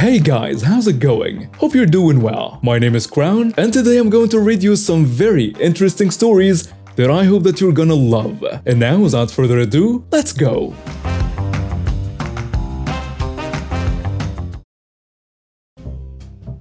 Hey guys, how's it going? Hope you're doing well. My name is Crown, and today I'm going to read you some very interesting stories that I hope that you're gonna love. And now, without further ado, let's go!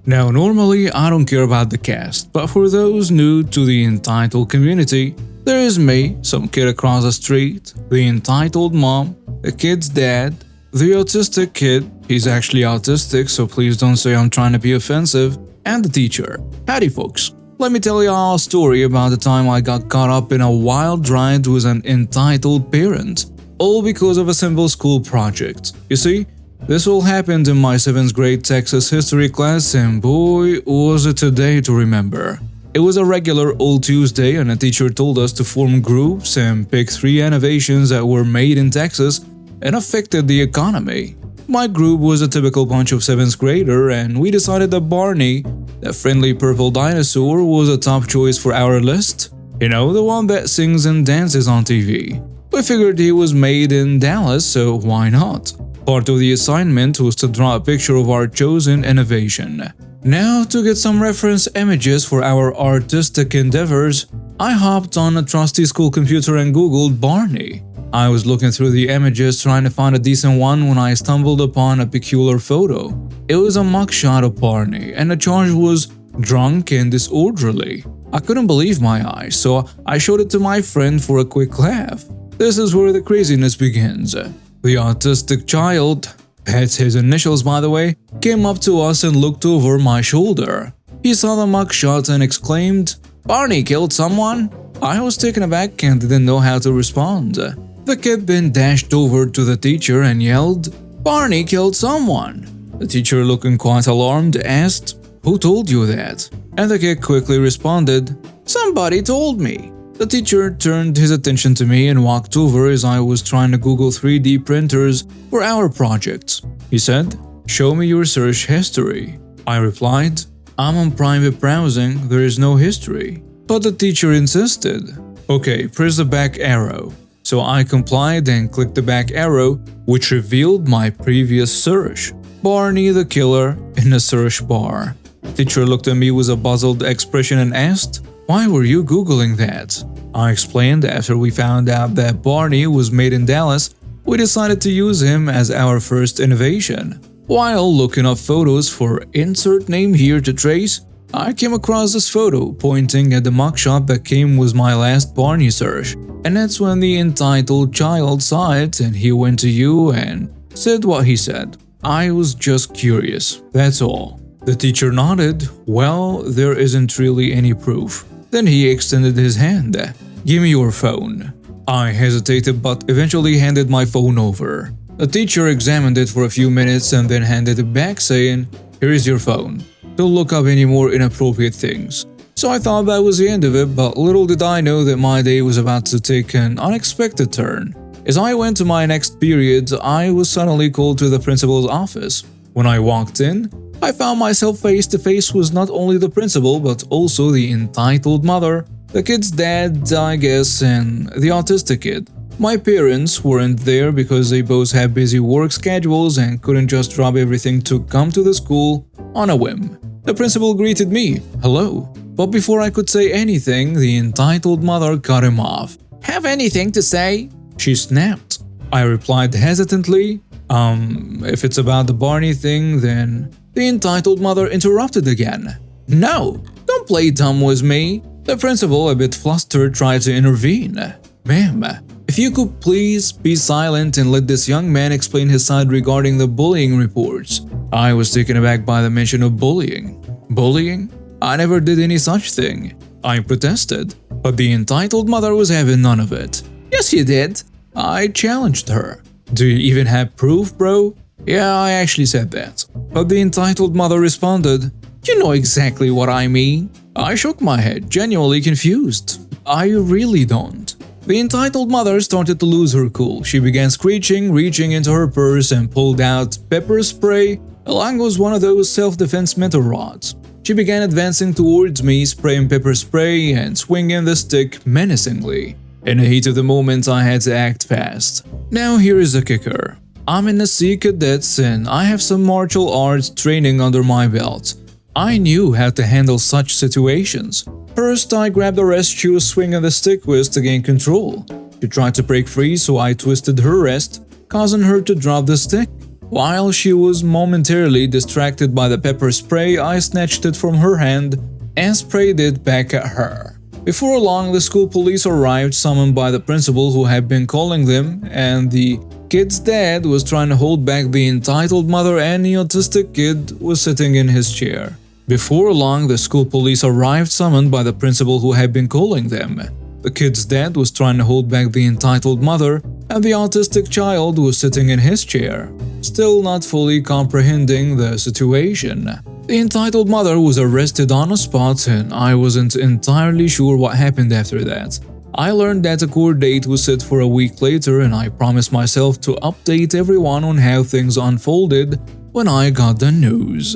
Now, normally I don't care about the cast, but for those new to the entitled community, there is me, some kid across the street, the entitled mom, the kid's dad, the autistic kid, he's actually autistic, so please don't say I'm trying to be offensive, and the teacher. Howdy folks, let me tell you all a story about the time I got caught up in a wild ride with an entitled parent, all because of a simple school project. You see, this all happened in my 7th grade Texas history class, and boy, was it a day to remember. It was a regular old Tuesday, and a teacher told us to form groups and pick 3 innovations that were made in Texas and affected the economy. My group was a typical bunch of 7th grader, and we decided that Barney, that friendly purple dinosaur, was a top choice for our list. You know, the one that sings and dances on TV. We figured he was made in Dallas, so why not? Part of the assignment was to draw a picture of our chosen innovation. Now, to get some reference images for our artistic endeavors, I hopped on a trusty school computer and googled Barney. I was looking through the images trying to find a decent one when I stumbled upon a peculiar photo. It was a mugshot of Barney, and the charge was drunk and disorderly. I couldn't believe my eyes, so I showed it to my friend for a quick laugh. This is where the craziness begins. The autistic child, that's his initials by the way, came up to us and looked over my shoulder. He saw the mugshot and exclaimed, "Barney killed someone?" I was taken aback and didn't know how to respond. The kid then dashed over to the teacher and yelled, "Barney killed someone!" The teacher, looking quite alarmed, asked, "Who told you that?" And the kid quickly responded, "Somebody told me." The teacher turned his attention to me and walked over as I was trying to Google 3D printers for our project. He said, "Show me your search history." I replied, "I'm on private browsing, there is no history." But the teacher insisted. "Okay, press the back arrow." So I complied and clicked the back arrow, which revealed my previous search, Barney the Killer, in the search bar. The teacher looked at me with a puzzled expression and asked, "Why were you Googling that?" I explained after we found out that Barney was made in Dallas, we decided to use him as our first innovation. While looking up photos for insert name here to trace, I came across this photo pointing at the mugshot that came with my last Barney search. And that's when the entitled child saw it and he went to you and said what he said. I was just curious, that's all. The teacher nodded. "Well, there isn't really any proof." Then he extended his hand. "Give me your phone." I hesitated but eventually handed my phone over. The teacher examined it for a few minutes and then handed it back saying, "Here is your phone. Don't look up any more inappropriate things." So I thought that was the end of it, but little did I know that my day was about to take an unexpected turn. As I went to my next period, I was suddenly called to the principal's office. When I walked in, I found myself face to face with not only the principal but also the entitled mother, the kid's dad, I guess, and the autistic kid. My parents weren't there because they both had busy work schedules and couldn't just drop everything to come to the school on a whim. The principal greeted me, "Hello." But before I could say anything, the entitled mother cut him off. "Have anything to say?" she snapped. I replied hesitantly, if it's about the Barney thing, then… The entitled mother interrupted again. "No, don't play dumb with me." The principal, a bit flustered, tried to intervene. "Ma'am, if you could please be silent and let this young man explain his side regarding the bullying reports." I was taken aback by the mention of bullying. Bullying? I never did any such thing. I protested, but the entitled mother was having none of it. "Yes, you did." I challenged her. "Do you even have proof, bro?" "Yeah, I actually said that." But the entitled mother responded, "You know exactly what I mean." I shook my head, genuinely confused. "I really don't." The entitled mother started to lose her cool. She began screeching, reaching into her purse and pulled out pepper spray along with one of those self-defense metal rods. She began advancing towards me, spraying pepper spray and swinging the stick menacingly. In the heat of the moment, I had to act fast. Now here is the kicker. I'm in the Sea Cadets and I have some martial arts training under my belt. I knew how to handle such situations. First, I grabbed the wrist she was swinging the stick with to gain control. She tried to break free, so I twisted her wrist, causing her to drop the stick. While she was momentarily distracted by the pepper spray, I snatched it from her hand and sprayed it back at her. Before long, the school police arrived, summoned by the principal who had been calling them, and the kid's dad was trying to hold back the entitled mother, and the autistic kid was sitting in his chair. Before long, the school police arrived, summoned by the principal who had been calling them. The kid's dad was trying to hold back the entitled mother, and the autistic child was sitting in his chair, still not fully comprehending the situation. The entitled mother was arrested on the spot, and I wasn't entirely sure what happened after that. I learned that a court date was set for a week later, and I promised myself to update everyone on how things unfolded when I got the news.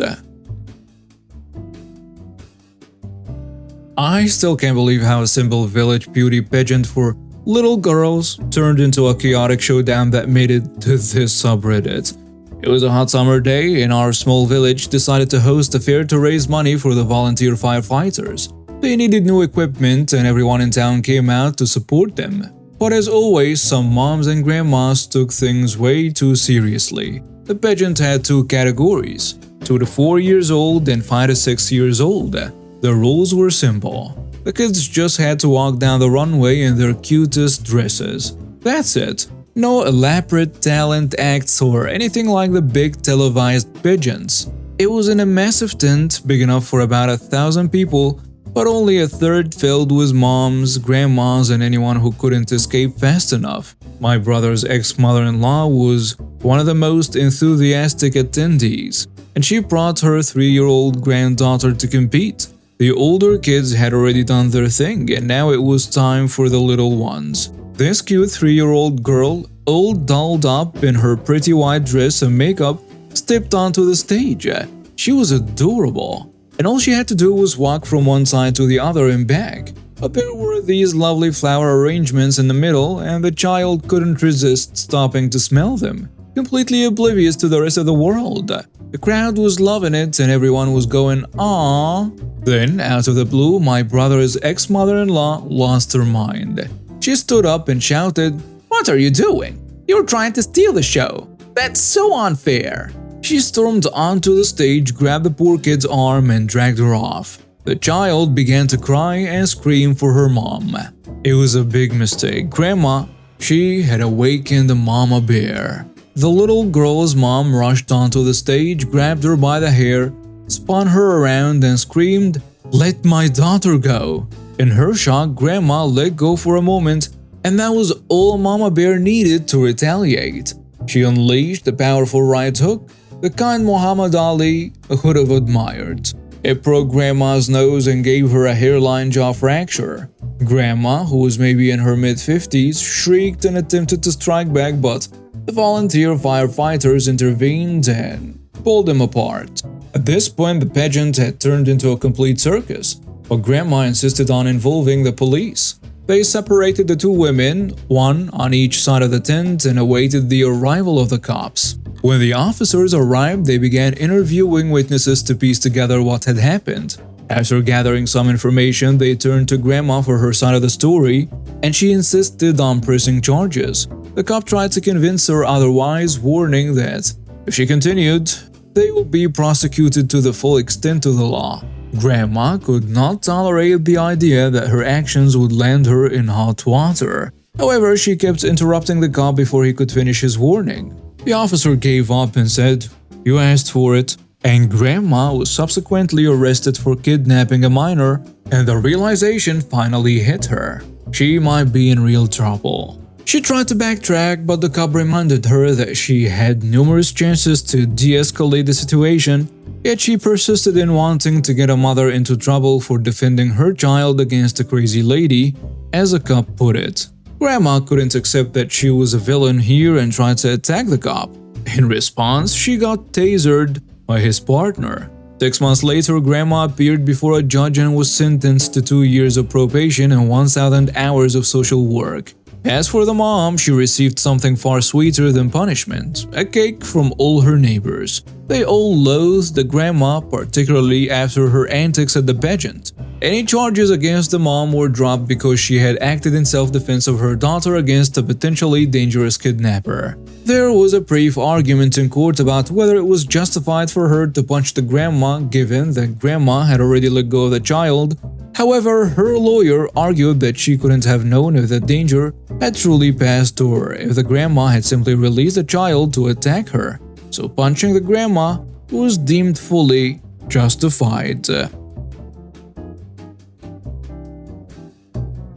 I still can't believe how a simple village beauty pageant for little girls turned into a chaotic showdown that made it to this subreddit. It was a hot summer day, and our small village decided to host a fair to raise money for the volunteer firefighters. They needed new equipment, and everyone in town came out to support them. But as always, some moms and grandmas took things way too seriously. The pageant had two categories: 2 to 4 years old and 5 to 6 years old. The rules were simple. The kids just had to walk down the runway in their cutest dresses. That's it. No elaborate talent acts or anything like the big televised pageants. It was in a massive tent, big enough for about 1,000 people, but only a third filled with moms, grandmas, and anyone who couldn't escape fast enough. My brother's ex-mother-in-law was one of the most enthusiastic attendees, and she brought her 3-year-old granddaughter to compete. The older kids had already done their thing, and now it was time for the little ones. This cute 3-year-old girl, all dolled up in her pretty white dress and makeup, stepped onto the stage. She was adorable, and all she had to do was walk from one side to the other and back. But there were these lovely flower arrangements in the middle, and the child couldn't resist stopping to smell them, completely oblivious to the rest of the world. The crowd was loving it, and everyone was going, "Aww." Then, out of the blue, my brother's ex-mother-in-law lost her mind. She stood up and shouted, "What are you doing? You're trying to steal the show. That's so unfair." She stormed onto the stage, grabbed the poor kid's arm, and dragged her off. The child began to cry and scream for her mom. It was a big mistake. Grandma, she had awakened the Mamabear. The little girl's mom rushed onto the stage, grabbed her by the hair, spun her around, and screamed, "Let my daughter go." In her shock, Grandma let go for a moment, and that was all Mamabear needed to retaliate. She unleashed the powerful right hook, the kind Muhammad Ali would have admired. It broke Grandma's nose and gave her a hairline jaw fracture. Grandma, who was maybe in her mid-50s, shrieked and attempted to strike back, but the volunteer firefighters intervened and pulled them apart. At this point, the pageant had turned into a complete circus, but Grandma insisted on involving the police. They separated the two women, one on each side of the tent, and awaited the arrival of the cops. When the officers arrived, they began interviewing witnesses to piece together what had happened. After gathering some information, they turned to Grandma for her side of the story, and she insisted on pressing charges. The cop tried to convince her otherwise, warning that if she continued, they would be prosecuted to the full extent of the law. Grandma could not tolerate the idea that her actions would land her in hot water. However, she kept interrupting the cop before he could finish his warning. The officer gave up and said, "You asked for it." And Grandma was subsequently arrested for kidnapping a minor, and the realization finally hit her. She might be in real trouble. She tried to backtrack, but the cop reminded her that she had numerous chances to de-escalate the situation, yet she persisted in wanting to get a mother into trouble for defending her child against a crazy lady, as the cop put it. Grandma couldn't accept that she was a villain here and tried to attack the cop. In response, she got tasered by his partner. 6 months later, Grandma appeared before a judge and was sentenced to 2 years of probation and 1,000 hours of social work. As for the mom, she received something far sweeter than punishment, a cake from all her neighbors. They all loathed the grandma, particularly after her antics at the pageant. Any charges against the mom were dropped because she had acted in self-defense of her daughter against a potentially dangerous kidnapper. There was a brief argument in court about whether it was justified for her to punch the grandma given that grandma had already let go of the child. However, her lawyer argued that she couldn't have known if the danger had truly passed or if the grandma had simply released the child to attack her, so punching the grandma was deemed fully justified.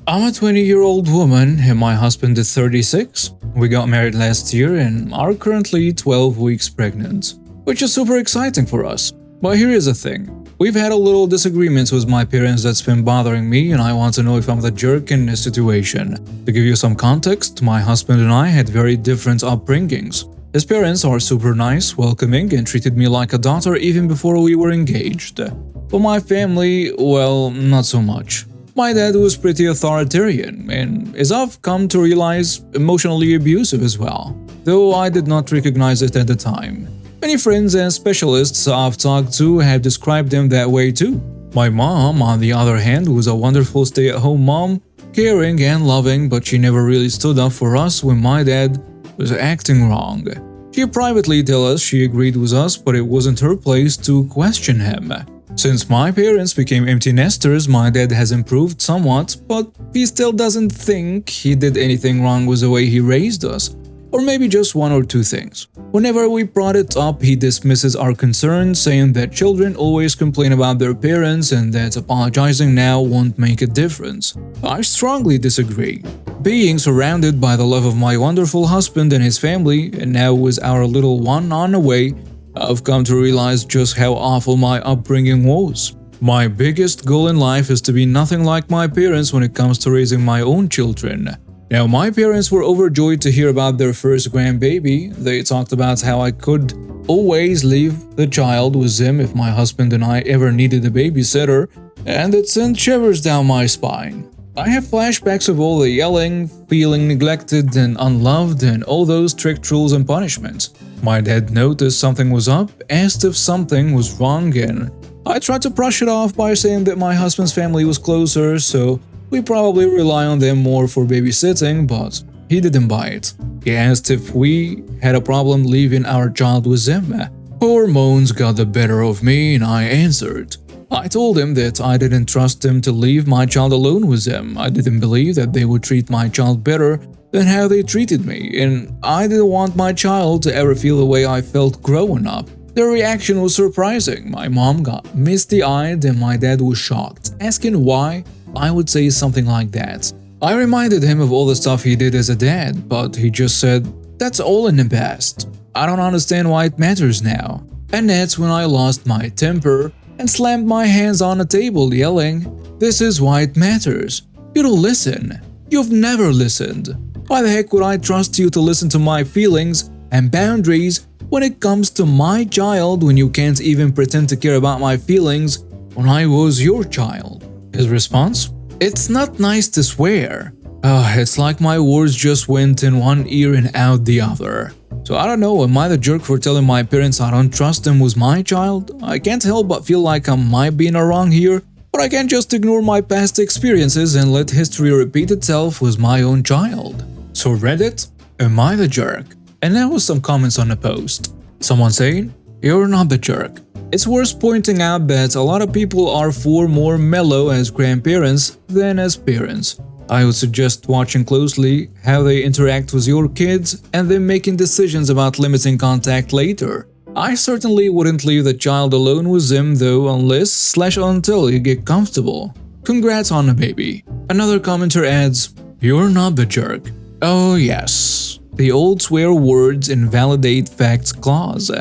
I'm a 20-year-old woman and my husband is 36. We got married last year and are currently 12 weeks pregnant, which is super exciting for us. But here is the thing. We've had a little disagreements with my parents that's been bothering me, and I want to know if I'm the jerk in this situation. To give you some context, my husband and I had very different upbringings. His parents are super nice, welcoming, and treated me like a daughter even before we were engaged. But my family, well, not so much. My dad was pretty authoritarian, and as I've come to realize, emotionally abusive as well, though I did not recognize it at the time. Many friends and specialists I've talked to have described him that way too. My mom, on the other hand, was a wonderful stay-at-home mom, caring and loving, but she never really stood up for us when my dad was acting wrong. She privately tells us she agreed with us, but it wasn't her place to question him. Since my parents became empty nesters, my dad has improved somewhat, but he still doesn't think he did anything wrong with the way he raised us. Or maybe just one or two things. Whenever we brought it up, he dismisses our concerns, saying that children always complain about their parents and that apologizing now won't make a difference. I strongly disagree. Being surrounded by the love of my wonderful husband and his family, and now with our little one on the way, I've come to realize just how awful my upbringing was. My biggest goal in life is to be nothing like my parents when it comes to raising my own children. Now, my parents were overjoyed to hear about their first grandbaby. They talked about how I could always leave the child with them if my husband and I ever needed a babysitter, and it sent shivers down my spine. I have flashbacks of all the yelling, feeling neglected and unloved, and all those strict rules and punishments. My dad noticed something was up, asked if something was wrong, and I tried to brush it off by saying that my husband's family was closer, so we probably rely on them more for babysitting, but he didn't buy it. He asked if we had a problem leaving our child with them. Hormones got the better of me and I answered. I told him that I didn't trust them to leave my child alone with them. I didn't believe that they would treat my child better than how they treated me, and I didn't want my child to ever feel the way I felt growing up. Their reaction was surprising. My mom got misty-eyed and my dad was shocked, asking why I would say something like that. I reminded him of all the stuff he did as a dad, but he just said, "That's all in the past. I don't understand why it matters now." And that's when I lost my temper and slammed my hands on the table, yelling, "This is why it matters. You don't listen. You've never listened. Why the heck would I trust you to listen to my feelings and boundaries when it comes to my child when you can't even pretend to care about my feelings when I was your child?" His response? "It's not nice to swear." It's like my words just went in one ear and out the other. So I don't know, am I the jerk for telling my parents I don't trust them with my child? I can't help but feel like I might be in the wrong here, but I can't just ignore my past experiences and let history repeat itself with my own child. So Reddit, am I the jerk? And there was some comments on the post. Someone saying, "You're not the jerk." It's worth pointing out that a lot of people are far more mellow as grandparents than as parents. I would suggest watching closely how they interact with your kids and then making decisions about limiting contact later. I certainly wouldn't leave the child alone with them though unless/until you get comfortable. Congrats on the baby. Another commenter adds, "You're not the jerk." Oh yes, the old swear words invalidate facts clause.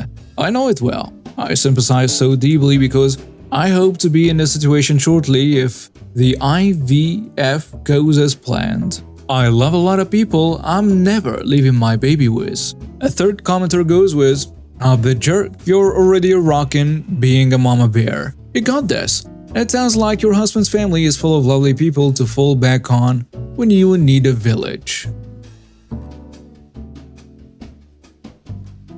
I know it well. I sympathize so deeply because I hope to be in this situation shortly if the IVF goes as planned. I love a lot of people I'm never leaving my baby with. A third commenter goes with, "Not the jerk, you're already rocking being a mama bear. You got this. It sounds like your husband's family is full of lovely people to fall back on when you need a village.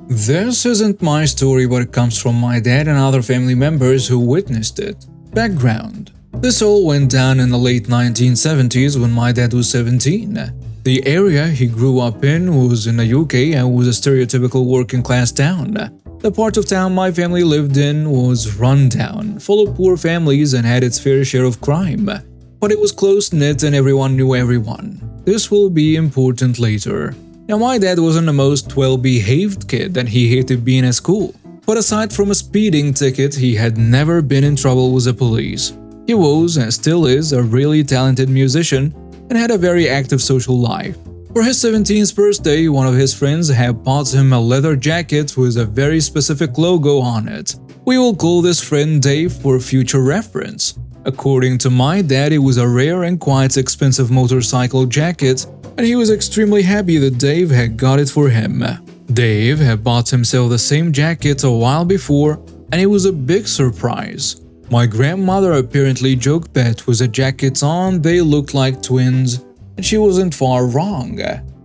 This isn't my story, but it comes from my dad and other family members who witnessed it. Background: this all went down in the late 1970s when my dad was 17. The area he grew up in was in the UK and was a stereotypical working-class town. The part of town my family lived in was run down, full of poor families and had its fair share of crime. But it was close-knit and everyone knew everyone. This will be important later. Now, my dad wasn't the most well-behaved kid and he hated being at school. But aside from a speeding ticket, he had never been in trouble with the police. He was, and still is, a really talented musician and had a very active social life. For his 17th birthday, one of his friends had bought him a leather jacket with a very specific logo on it. We will call this friend Dave for future reference. According to my dad, it was a rare and quite expensive motorcycle jacket, and he was extremely happy that Dave had got it for him. Dave had bought himself the same jacket a while before, and it was a big surprise. My grandmother apparently joked that with the jackets on, they looked like twins, and she wasn't far wrong.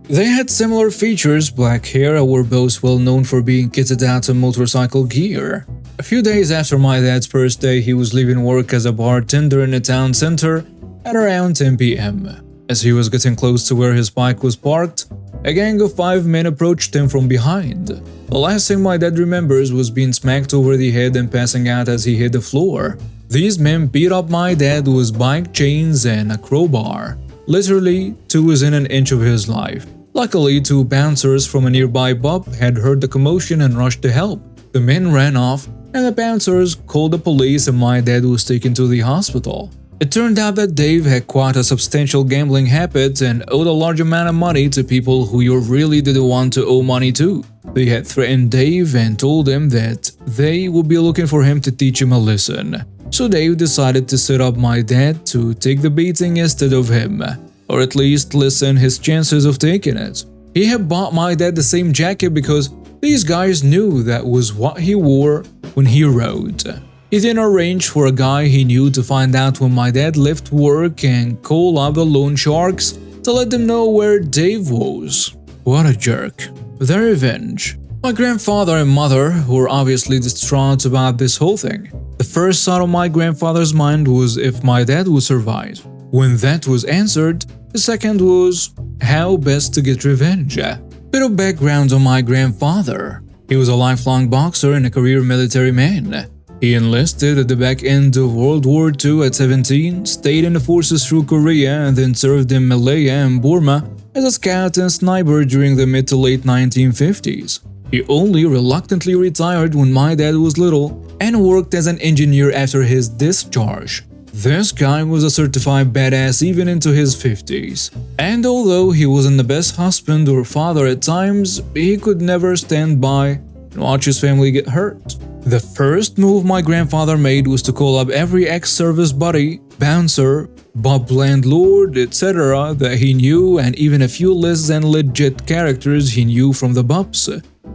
They had similar features, black hair, and were both well known for being kitted out in motorcycle gear. A few days after my dad's birthday, he was leaving work as a bartender in the town center at around 10 p.m. As he was getting close to where his bike was parked, a gang of 5 men approached him from behind. The last thing my dad remembers was being smacked over the head and passing out as he hit the floor. These men beat up my dad with bike chains and a crowbar. Literally, 2 within an inch of his life. Luckily, 2 bouncers from a nearby pub had heard the commotion and rushed to help. The men ran off, and the bouncers called the police and my dad was taken to the hospital. It turned out that Dave had quite a substantial gambling habit and owed a large amount of money to people who you really didn't want to owe money to. They had threatened Dave and told him that they would be looking for him to teach him a lesson. So Dave decided to set up my dad to take the beating instead of him, or at least lessen his chances of taking it. He had bought my dad the same jacket because these guys knew that was what he wore when he rode. He then arranged for a guy he knew to find out when my dad left work and call up the loan sharks to let them know where Dave was. What a jerk. The revenge. My grandfather and mother were obviously distraught about this whole thing. The first thought on my grandfather's mind was if my dad would survive. When that was answered, the second was how best to get revenge. Bit of background on my grandfather. He was a lifelong boxer and a career military man. He enlisted at the back end of World War II at 17, stayed in the forces through Korea, and then served in Malaya and Burma as a scout and sniper during the mid to late 1950s. He only reluctantly retired when my dad was little and worked as an engineer after his discharge. This guy was a certified badass even into his 50s. And although he wasn't the best husband or father at times, he could never stand by and watch his family get hurt. The first move my grandfather made was to call up every ex-service buddy, bouncer, pub landlord, etc. that he knew and even a few less than legit characters he knew from the pubs.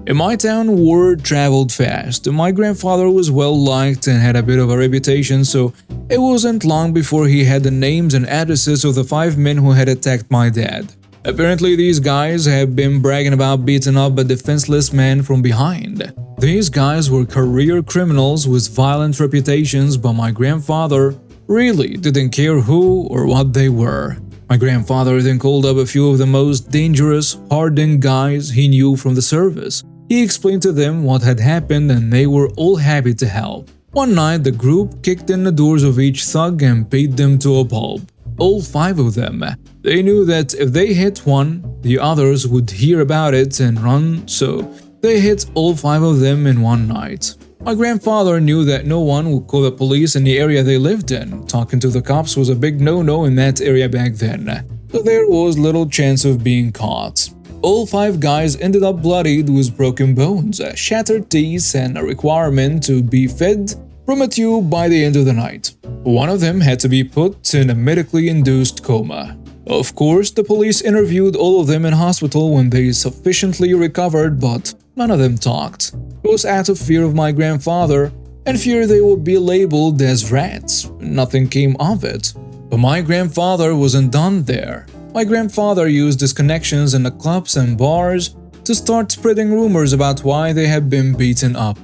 In my town, word traveled fast, and my grandfather was well liked and had a bit of a reputation, so it wasn't long before he had the names and addresses of the 5 men who had attacked my dad. Apparently, these guys had been bragging about beating up a defenseless man from behind. These guys were career criminals with violent reputations, but my grandfather really didn't care who or what they were. My grandfather then called up a few of the most dangerous, hardened guys he knew from the service. He explained to them what had happened and they were all happy to help. One night, the group kicked in the doors of each thug and paid them to a pulp. All 5 of them. They knew that if they hit one, the others would hear about it and run, so they hit all 5 of them in one night. My grandfather knew that no one would call the police in the area they lived in. Talking to the cops was a big no-no in that area back then, so there was little chance of being caught. All 5 guys ended up bloodied with broken bones, shattered teeth, and a requirement to be fed from a tube by the end of the night. One of them had to be put in a medically induced coma. Of course, the police interviewed all of them in hospital when they sufficiently recovered, but none of them talked. It was out of fear of my grandfather, and feared they would be labeled as rats. Nothing came of it. But my grandfather wasn't done there. My grandfather used his connections in the clubs and bars to start spreading rumors about why they had been beaten up.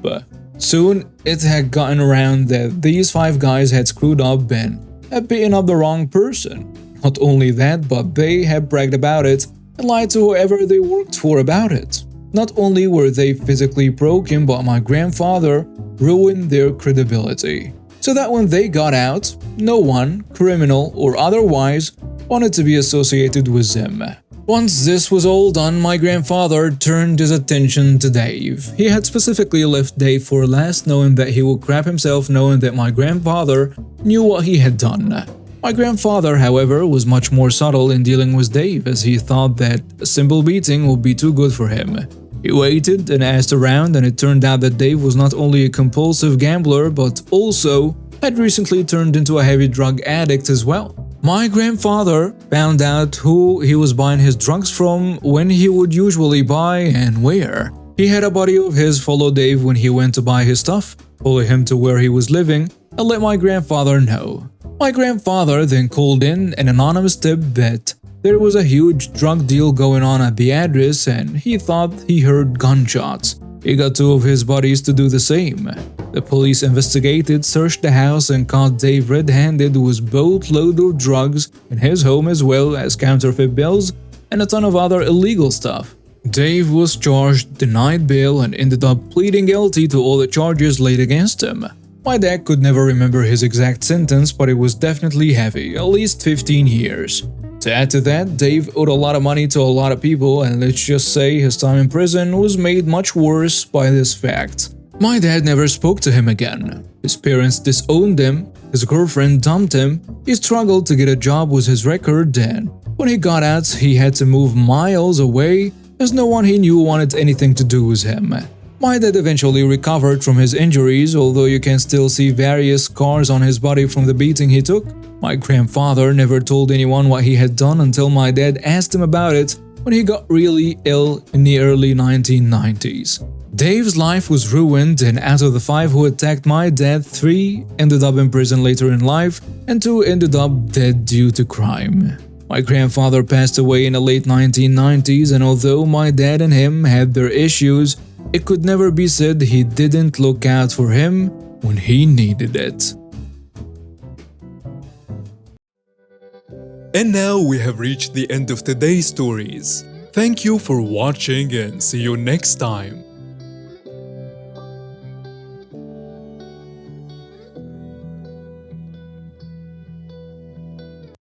Soon, it had gotten around that these 5 guys had screwed up and had beaten up the wrong person. Not only that, but they had bragged about it and lied to whoever they worked for about it. Not only were they physically broken, but my grandfather ruined their credibility. So that when they got out, no one, criminal or otherwise, wanted to be associated with them. Once this was all done, my grandfather turned his attention to Dave. He had specifically left Dave for last, knowing that he would crap himself knowing that my grandfather knew what he had done. My grandfather, however, was much more subtle in dealing with Dave, as he thought that a simple beating would be too good for him. He waited and asked around, and it turned out that Dave was not only a compulsive gambler but also had recently turned into a heavy drug addict as well. My grandfather found out who he was buying his drugs from, when he would usually buy, and where. He had a buddy of his follow Dave when he went to buy his stuff, follow him to where he was living, and let my grandfather know. My grandfather then called in an anonymous tip that there was a huge drug deal going on at the address, and he thought he heard gunshots. He got 2 of his buddies to do the same. The police investigated, searched the house, and caught Dave red-handed with a boatload of drugs in his home, as well as counterfeit bills and a ton of other illegal stuff. Dave was charged, denied bail, and ended up pleading guilty to all the charges laid against him. My dad could never remember his exact sentence, but it was definitely heavy, at least 15 years. To add to that, Dave owed a lot of money to a lot of people, and let's just say his time in prison was made much worse by this fact. My dad never spoke to him again. His parents disowned him, his girlfriend dumped him, he struggled to get a job with his record, and when he got out, he had to move miles away as no one he knew wanted anything to do with him. My dad eventually recovered from his injuries, although you can still see various scars on his body from the beating he took. My grandfather never told anyone what he had done until my dad asked him about it when he got really ill in the early 1990s. Dave's life was ruined, and out of the 5 who attacked my dad, 3 ended up in prison later in life and 2 ended up dead due to crime. My grandfather passed away in the late 1990s, and although my dad and him had their issues, it could never be said he didn't look out for him when he needed it. And now we have reached the end of today's stories. Thank you for watching and see you next time.